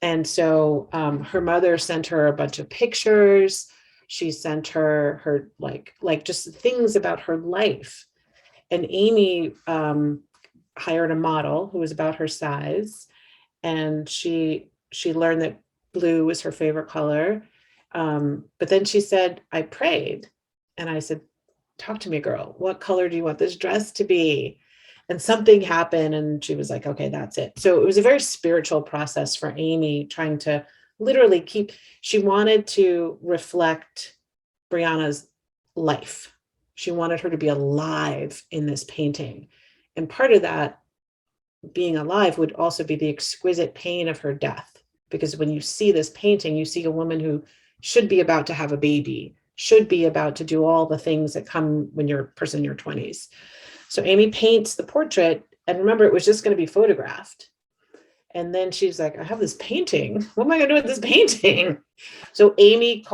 And so her mother sent her a bunch of pictures. She sent her like just things about her life. And Amy hired a model who was about her size. And she learned that blue was her favorite color. But then she said, I prayed. And I said, talk to me, girl. What color do you want this dress to be? And something happened, and she was like, okay, that's it. So it was a very spiritual process for Amy, trying to literally she wanted to reflect Brianna's life. She wanted her to be alive in this painting. And part of that being alive would also be the exquisite pain of her death. Because when you see this painting, you see a woman who should be about to have a baby, should be about to do all the things that come when you're a person in your 20s. So Amy paints the portrait, and remember, it was just going to be photographed. And then she's like, I have this painting. What am I going to do with this painting? So Amy's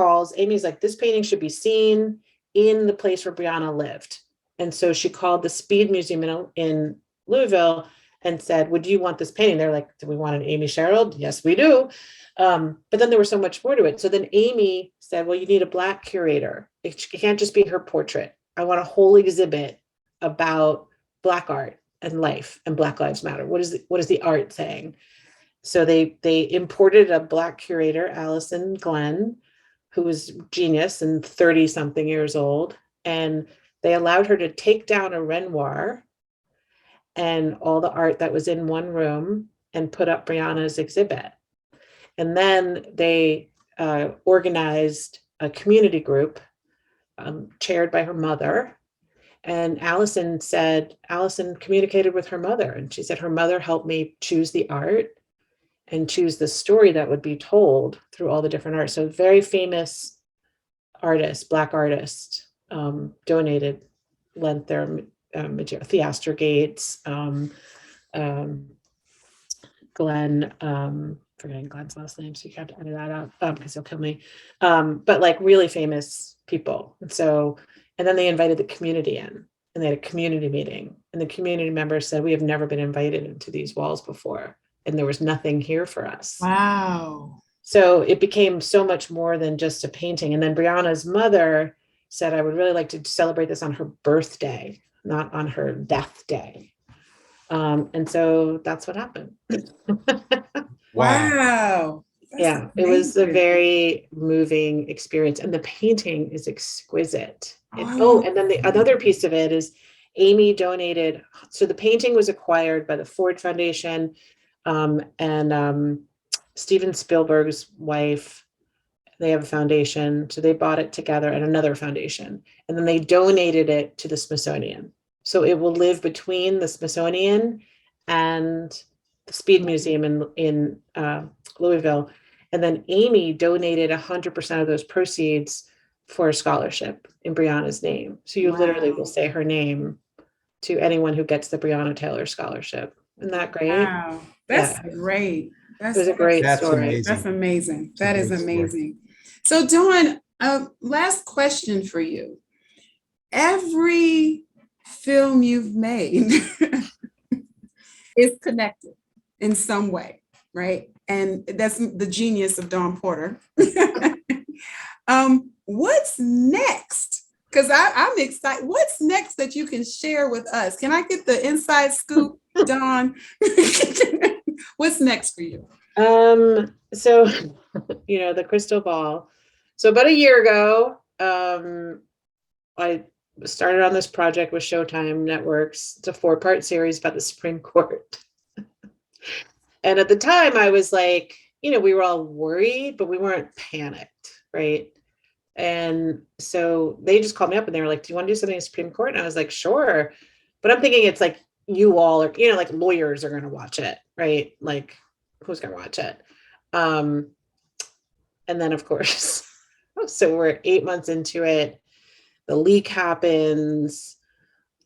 like, this painting should be seen in the place where Brianna lived. And so she called the Speed Museum in Louisville and said, would you want this painting? They're like, do we want an Amy Sherald? Yes, we do. But then there was so much more to it. So then Amy said, well, you need a Black curator. It can't just be her portrait. I want a whole exhibit about Black art and life and Black Lives Matter. What is the art saying? So they imported a Black curator, Allison Glenn, who was genius and 30 something years old. And they allowed her to take down a Renoir and all the art that was in one room and put up Brianna's exhibit. And then they organized a community group chaired by her mother. And Allison communicated with her mother, and she said, her mother helped me choose the art and choose the story that would be told through all the different art. So very famous artist, Black artist, donated, lent their material. Theaster Gates, Glenn, forgetting Glenn's last name, so you have to edit that out because he'll kill me. But like really famous people. And then they invited the community in, and they had a community meeting, and the community members said, we have never been invited into these walls before, and there was nothing here for us. Wow. So it became so much more than just a painting. And then Brianna's mother said, I would really like to celebrate this on her birthday, not on her death day. And so that's what happened. Wow. Yeah, it was a very moving experience, and the painting is exquisite. And then another piece of it is Amy donated. So the painting was acquired by the Ford Foundation, and Steven Spielberg's wife. They have a foundation, so they bought it together, and another foundation, and then they donated it to the Smithsonian. So it will live between the Smithsonian and the Speed Museum in Louisville. And then Amy donated 100% of those proceeds for a scholarship in Brianna's name. So you literally will say her name to anyone who gets the Brianna Taylor scholarship. Isn't that great? Wow. That's great. It was a great story. Amazing. That's amazing. It's That is amazing. So Dawn, last question for you. Every film you've made is connected in some way, right? And that's the genius of Dawn Porter. What's next? Because I'm excited. What's next that you can share with us? Can I get the inside scoop, Dawn? What's next for you? So, the crystal ball. So about a year ago, I started on this project with Showtime Networks. It's a 4-part series about the Supreme Court. And at the time I was like, we were all worried, but we weren't panicked, right? And so they just called me up and they were like, do you want to do something in the Supreme Court? And I was like, sure. But I'm thinking it's like you all are, like lawyers are going to watch it, right? Like who's going to watch it? And then of course, so we're 8 months into it. the leak happens,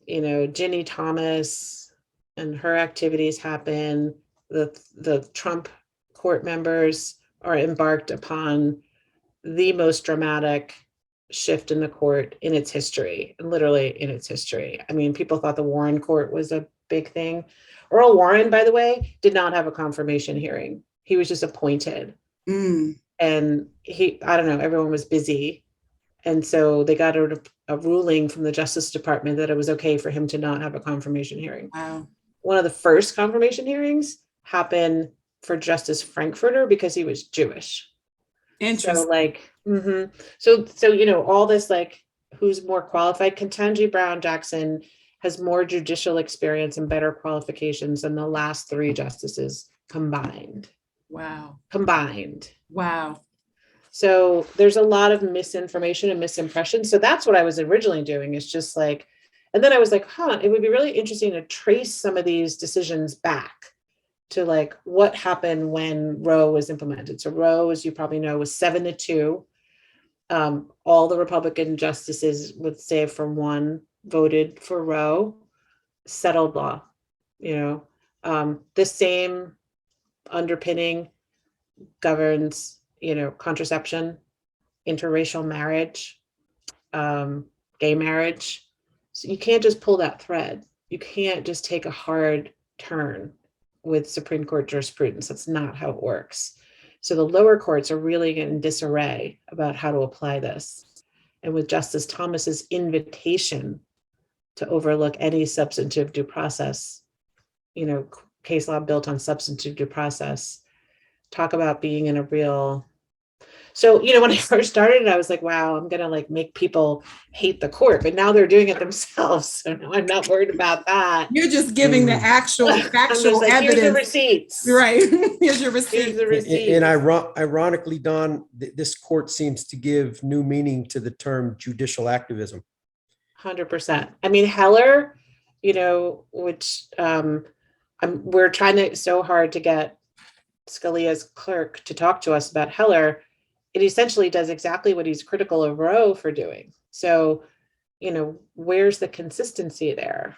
Ginny Thomas and her activities happen. The Trump court members are embarked upon the most dramatic shift in the court in its history, literally in its history. I mean, people thought the Warren court was a big thing. Earl Warren, by the way, did not have a confirmation hearing. He was just appointed. And I don't know, everyone was busy. And so they got a ruling from the Justice Department that it was okay for him to not have a confirmation hearing. Wow. One of the first confirmation hearings happened for Justice Frankfurter because he was Jewish. Interesting. So so all this, like, who's more qualified? Ketanji Brown Jackson has more judicial experience and better qualifications than the last 3 justices combined. Wow. Wow. So there's a lot of misinformation and misimpression. So that's what I was originally doing, is just like, and then I was like, it would be really interesting to trace some of these decisions back to like what happened when Roe was implemented. So Roe, as you probably know, was 7-2. All the Republican justices, with save for one, voted for Roe. Settled law. The same underpinning governs, contraception, interracial marriage, gay marriage. So you can't just pull that thread. You can't just take a hard turn with Supreme Court jurisprudence. That's not how it works. So the lower courts are really in disarray about how to apply this. And with Justice Thomas's invitation to overlook any substantive due process, case law built on substantive due process, talk about being in a real. So, when I first started, I was like, wow, I'm going to like make people hate the court, but now they're doing it themselves. So now I'm not worried about that. You're just giving the actual factual evidence. Here's the receipts. Right. Here's your receipt. Here's the receipts. And ironically, Don, this court seems to give new meaning to the term judicial activism. 100%. I mean, Heller, which we're trying so hard to get Scalia's clerk to talk to us about Heller. It essentially does exactly what he's critical of Roe for doing. So, where's the consistency there?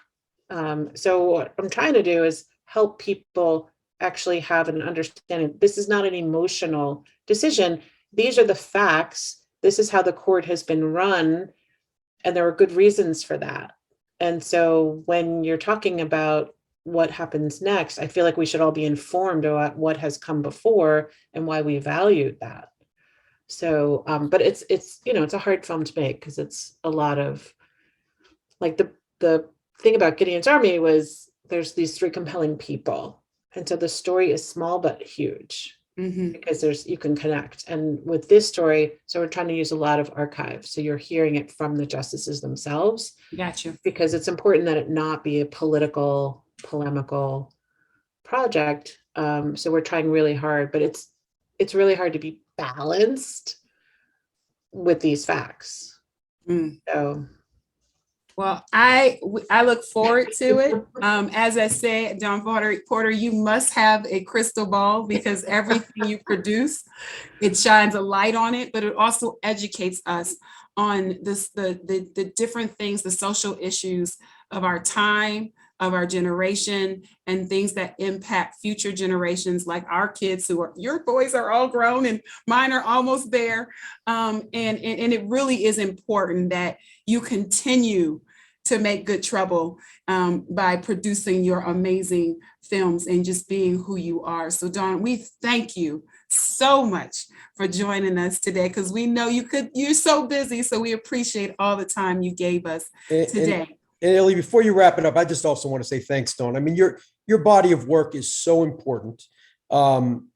So what I'm trying to do is help people actually have an understanding. This is not an emotional decision. These are the facts. This is how the court has been run. And there are good reasons for that. And so when you're talking about what happens next, I feel like we should all be informed about what has come before and why we valued that. So, but it's a hard film to make because it's a lot of, like, the thing about Gideon's Army was there's these 3 compelling people. And so the story is small but huge because you can connect. And with this story, so we're trying to use a lot of archives. So you're hearing it from the justices themselves. Gotcha. Because it's important that it not be a polemical project. So we're trying really hard, but it's really hard to be balanced with these facts. So, well, I look forward to it. As I said, John Porter, you must have a crystal ball because everything you produce, it shines a light on it, but it also educates us on the different things, the social issues of our time, of our generation, and things that impact future generations, like our kids your boys are all grown and mine are almost there. And it really is important that you continue to make good trouble by producing your amazing films and just being who you are. So Dawn, we thank you so much for joining us today, because we know you're so busy. So we appreciate all the time you gave us today. And Illy, before you wrap it up, I just also want to say thanks, Dawn. I mean, your body of work is so important.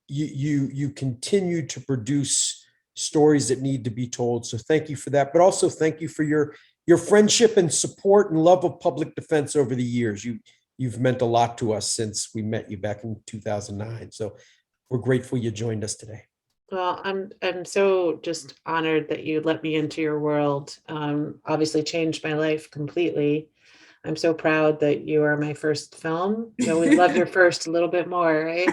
You continue to produce stories that need to be told. So thank you for that. But also thank you for your friendship and support and love of public defense over the years. You've meant a lot to us since we met you back in 2009. So we're grateful you joined us today. Well, I'm so just honored that you let me into your world. Obviously changed my life completely. I'm so proud that you are my first film. I always love your first a little bit more, right?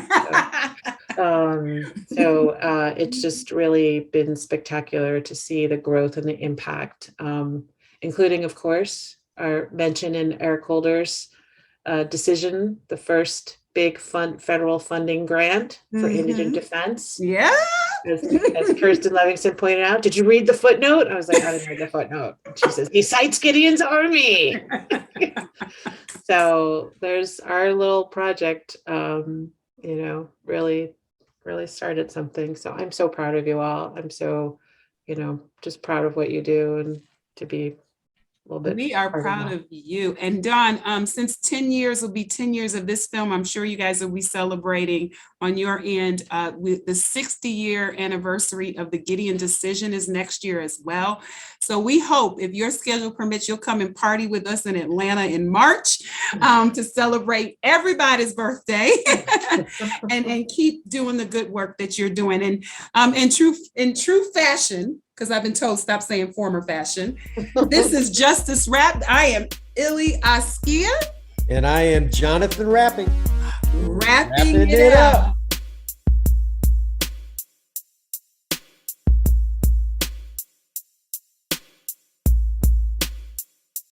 So it's just really been spectacular to see the growth and the impact. And including, of course, our mention in Eric Holder's decision, the first big federal funding grant for indigent defense. Yeah. As Kirsten Livingston pointed out, did you read the footnote? I was like, I didn't read the footnote. She says, he cites Gideon's Army. So there's our little project, really started something. So I'm so proud of you all. I'm so, just proud of what you do, and to be a little bit. We are proud of you. And Dawn, since 10 years will be 10 years of this film, I'm sure you guys will be celebrating on your end with the 60-year anniversary of the Gideon decision is next year as well. So we hope, if your schedule permits, you'll come and party with us in Atlanta in March to celebrate everybody's birthday and keep doing the good work that you're doing. And in true fashion, because I've been told stop saying former fashion. This is Justice Rap. I am Illy Askia. And I am Jonathan Rapping. Rapping it up.